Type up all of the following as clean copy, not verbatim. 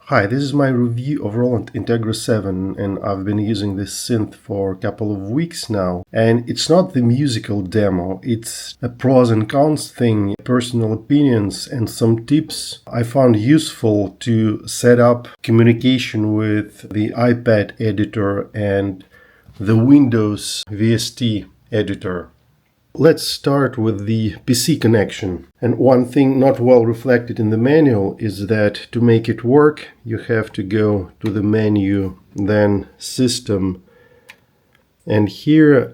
Hi, this is my review of Roland INTEGRA-7 and I've been using this synth for a couple of weeks now. And it's not the musical demo, it's a pros and cons thing, personal opinions and some tips I found useful to set up communication with the iPad editor and the Windows VST editor. Let's start with the PC connection. And one thing not well reflected in the manual is that to make it work, you have to go to the menu, then System. And here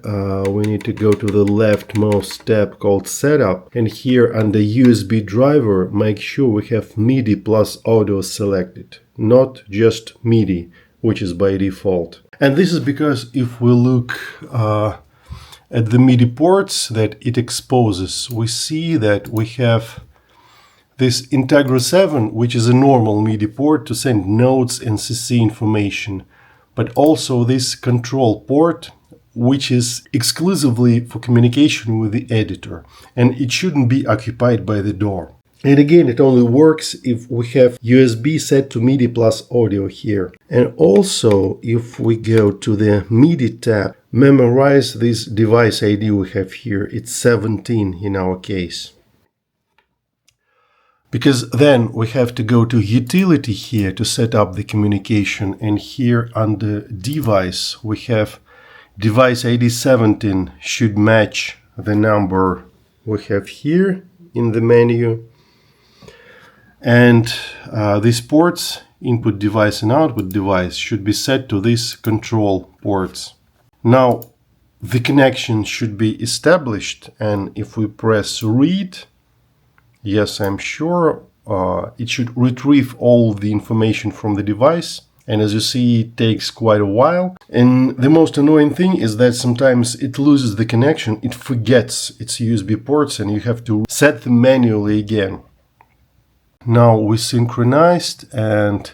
we need to go to the leftmost tab called Setup. And here under USB driver, make sure we have MIDI plus audio selected, not just MIDI, which is by default. And this is because if we look at the MIDI ports that it exposes, we see that we have this INTEGRA-7, which is a normal MIDI port to send notes and CC information, but also this control port, which is exclusively for communication with the editor, and it shouldn't be occupied by the door. And again, it only works if we have USB set to MIDI plus audio here. And also, if we go to the MIDI tab, memorize this device ID we have here. It's 17 in our case. Because then we have to go to Utility here to set up the communication. And here under Device, we have device ID 17 should match the number we have here in the menu. And these ports, input device and output device, should be set to these control ports. Now, the connection should be established, and if we press read, yes, I'm sure, it should retrieve all the information from the device. And as you see, it takes quite a while. And the most annoying thing is that sometimes it loses the connection, it forgets its USB ports, and you have to set them manually again. Now we synchronized, and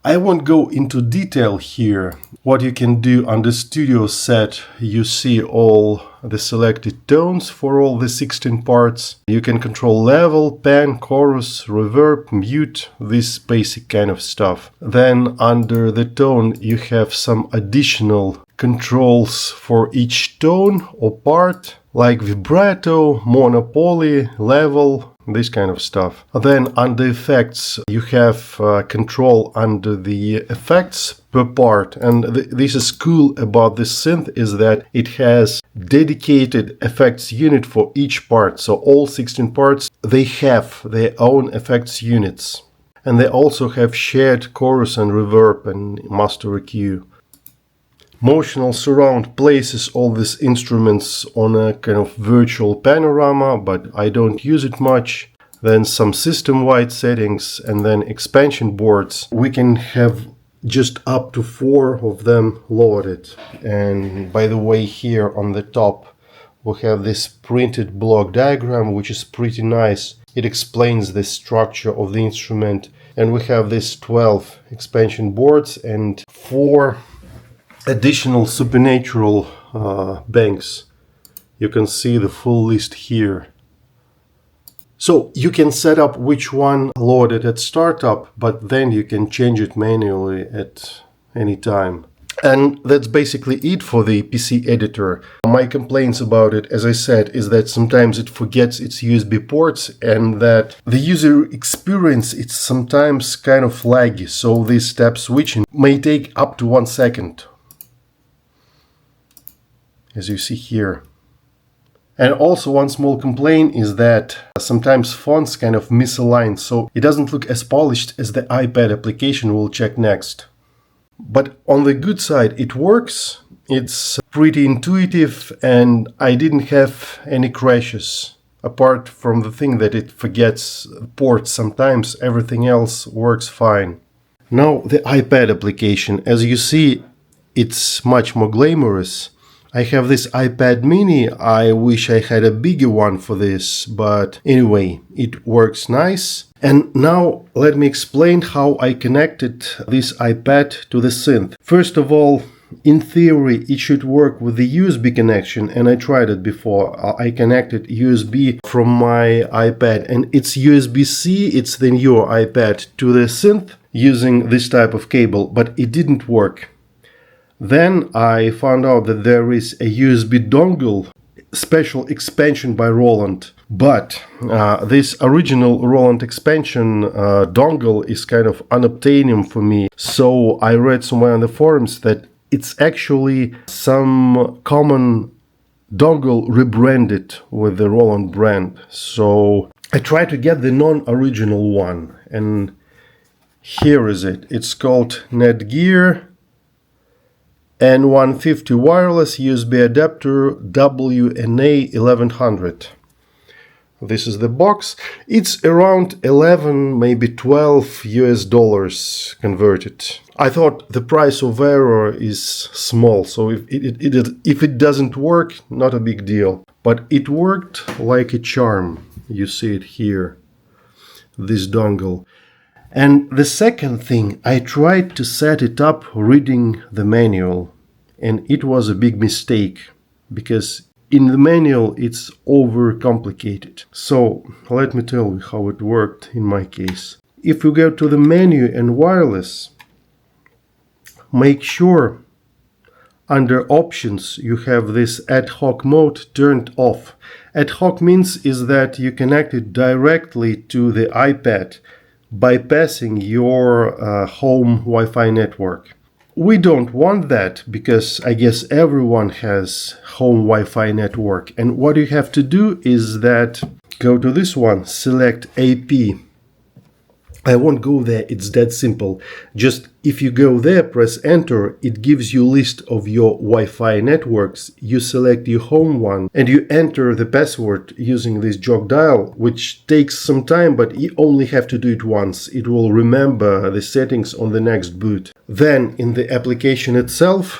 I won't go into detail here. What you can do under Studio Set, you see all the selected tones for all the 16 parts. You can control level, pan, chorus, reverb, mute, this basic kind of stuff. Then under the tone you have some additional controls for each tone or part, like vibrato, monopoly, level, this kind of stuff. Then under effects you have control under the effects per part, and this is cool about this synth is that it has dedicated effects unit for each part. So all 16 parts, they have their own effects units, and they also have shared chorus and reverb and master EQ. Motional surround places all these instruments on a kind of virtual panorama, but I don't use it much. Then some system-wide settings, and then expansion boards. We can have just up to 4 of them loaded. And by the way, here on the top we have this printed block diagram, which is pretty nice. It explains the structure of the instrument. And we have these 12 expansion boards and 4 additional supernatural banks. You can see the full list here. So you can set up which one loaded at startup, but then you can change it manually at any time. And that's basically it for the PC editor. My complaints about it, as I said, is that sometimes it forgets its USB ports and that the user experience is sometimes kind of laggy. So this step switching may take up to 1 second, as you see here. And also one small complaint is that sometimes fonts kind of misalign, so it doesn't look as polished as the iPad application we'll check next. But on the good side, it works, it's pretty intuitive, and I didn't have any crashes. Apart from the thing that it forgets ports sometimes, everything else works fine. Now the iPad application, as you see, it's much more glamorous. I have this iPad mini. I wish I had a bigger one for this, but anyway, it works nice. And now let me explain how I connected this iPad to the synth. First of all, in theory, it should work with the USB connection, and I tried it before. I connected USB from my iPad, and it's USB-C, it's the newer iPad, to the synth. using this type of cable, but it didn't work. Then I found out that there is a USB dongle, special expansion by Roland, but this original Roland expansion dongle is kind of unobtainium for me. So I read somewhere on the forums that it's actually some common dongle rebranded with the Roland brand. So I tried to get the non-original one, and here is it. It's called Netgear N150 wireless USB adapter WNA 1100. This is the box. It's around 11, maybe 12 US dollars converted. I thought the price of error is small, so if it doesn't work, not a big deal. But it worked like a charm. You see it here, this dongle. And the second thing, I tried to set it up reading the manual, and it was a big mistake because in the manual it's overcomplicated. So let me tell you how it worked in my case. If you go to the menu and wireless, make sure under options you have this ad hoc mode turned off. Ad hoc means is that you connect it directly to the iPad, bypassing your home Wi-Fi network. We don't want that because I guess everyone has home Wi-Fi network. And what you have to do is that go to this one, select AP. I won't go there, it's that simple. Just if you go there, press enter, it gives you a list of your Wi-Fi networks. You select your home one and you enter the password using this jog dial, which takes some time, but you only have to do it once. It will remember the settings on the next boot. Then in the application itself,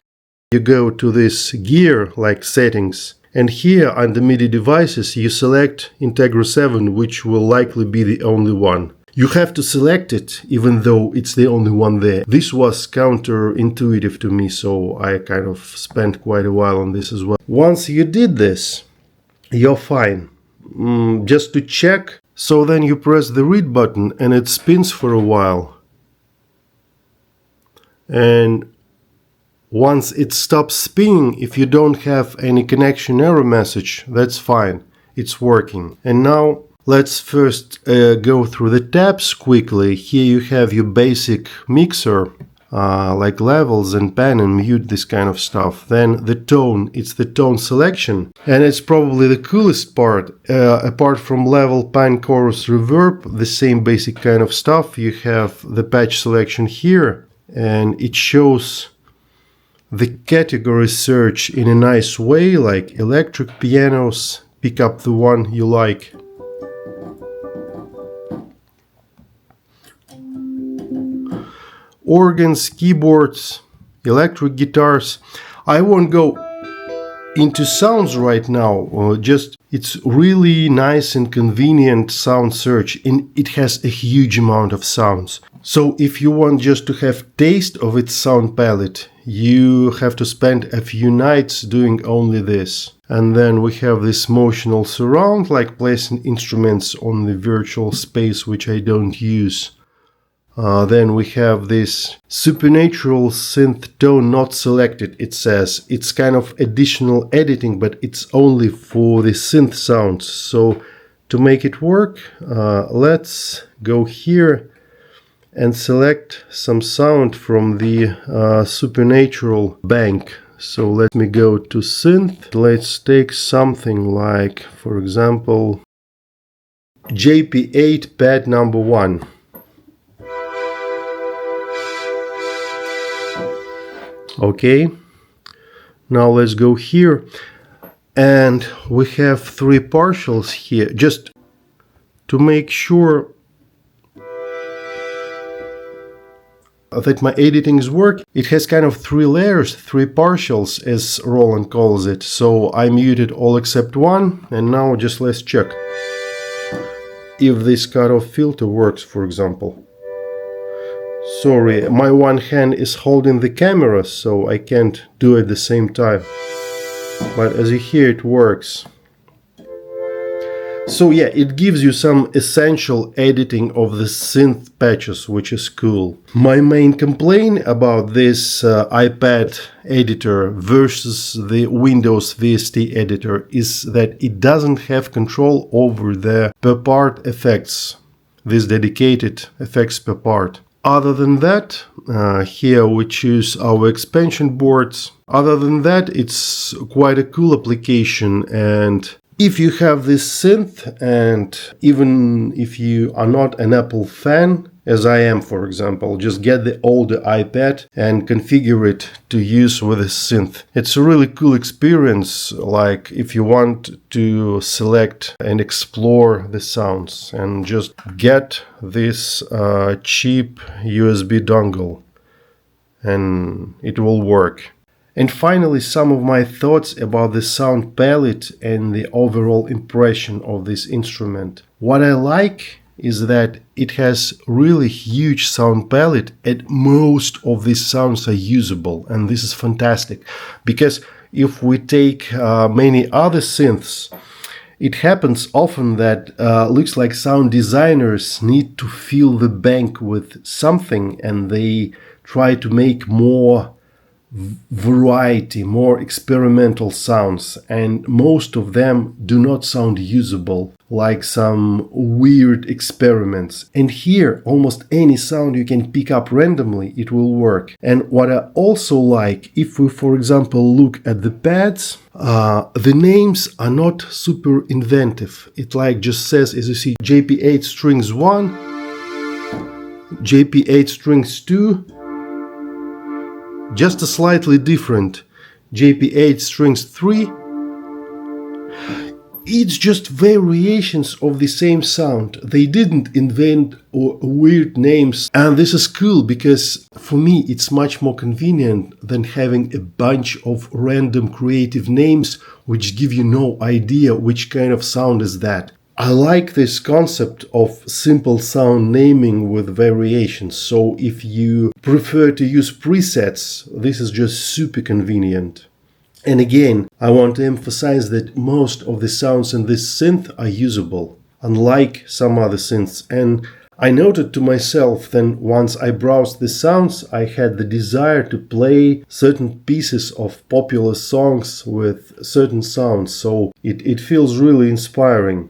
you go to this gear like settings. And here under MIDI devices, you select INTEGRA-7, which will likely be the only one. You have to select it even though it's the only one there. This was counterintuitive to me, so I kind of spent quite a while on this as well. Once you did this, you're fine. Just to check, so then you press the read button and it spins for a while. And once it stops spinning, if you don't have any connection error message, that's fine. It's working. And now let's first go through the tabs quickly. Here you have your basic mixer, like levels and pan and mute, this kind of stuff. Then the tone, it's the tone selection. And it's probably the coolest part. Apart from level, pan, chorus, reverb, the same basic kind of stuff. You have the patch selection here, and it shows the category search in a nice way, like electric pianos. Pick up the one you like. Organs, keyboards, electric guitars. I won't go into sounds right now, just it's really nice and convenient sound search, and it has a huge amount of sounds. So if you want just to have taste of its sound palette, you have to spend a few nights doing only this. And then we have this motional surround, like placing instruments on the virtual space, which I don't use. Then we have this supernatural synth tone not selected, it says. It's kind of additional editing, but it's only for the synth sounds. So to make it work, let's go here and select some sound from the supernatural bank. So let me go to synth. Let's take something like, for example, JP8 pad number 1. Okay, now let's go here, and we have 3 partials here, just to make sure that my editings work. It has kind of 3 layers, 3 partials, as Roland calls it. So I muted all except one, and now just let's check if this cutoff filter works, for example. Sorry, my one hand is holding the camera, so I can't do it at the same time. But as you hear, it works. So yeah, it gives you some essential editing of the synth patches, which is cool. My main complaint about this iPad editor versus the Windows VST editor is that it doesn't have control over the per part effects, these dedicated effects per part. Other than that, here we choose our expansion boards. Other than that, it's quite a cool application, and if you have this synth, and even if you are not an Apple fan, as I am, for example, just get the older iPad and configure it to use with a synth. It's a really cool experience, like if you want to select and explore the sounds, and just get this cheap USB dongle and it will work. And finally, some of my thoughts about the sound palette and the overall impression of this instrument. What I like is that it has really huge sound palette, and most of these sounds are usable, and this is fantastic. Because if we take many other synths, it happens often that looks like sound designers need to fill the bank with something, and they try to make more variety, more experimental sounds, and most of them do not sound usable, like some weird experiments. And here, almost any sound you can pick up randomly, it will work. And what I also like, if we, for example, look at the pads, the names are not super inventive. It like just says, as you see, JP8 strings 1, JP8 strings 2, just a slightly different JP8 strings 3. It's just variations of the same sound. They didn't invent weird names, and this is cool because for me it's much more convenient than having a bunch of random creative names which give you no idea which kind of sound is that. I like this concept of simple sound naming with variations, so if you prefer to use presets, this is just super convenient. And again, I want to emphasize that most of the sounds in this synth are usable, unlike some other synths. And I noted to myself that once I browsed the sounds, I had the desire to play certain pieces of popular songs with certain sounds, so it feels really inspiring.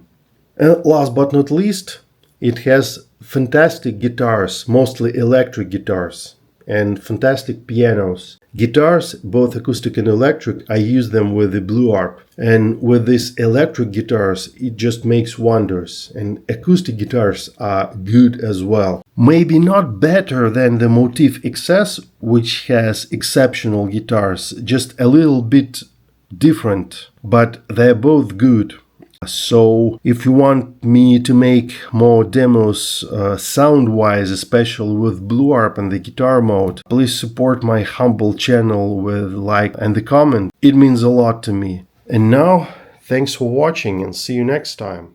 And last but not least, it has fantastic guitars, mostly electric guitars, and fantastic pianos. Guitars, both acoustic and electric, I use them with the Blue Arp. And with these electric guitars, it just makes wonders. And acoustic guitars are good as well. Maybe not better than the Motif XS, which has exceptional guitars, just a little bit different, but they're both good. So if you want me to make more demos sound-wise, especially with Blue Arp and the guitar mode, please support my humble channel with like and the comment. It means a lot to me. And now, thanks for watching and see you next time.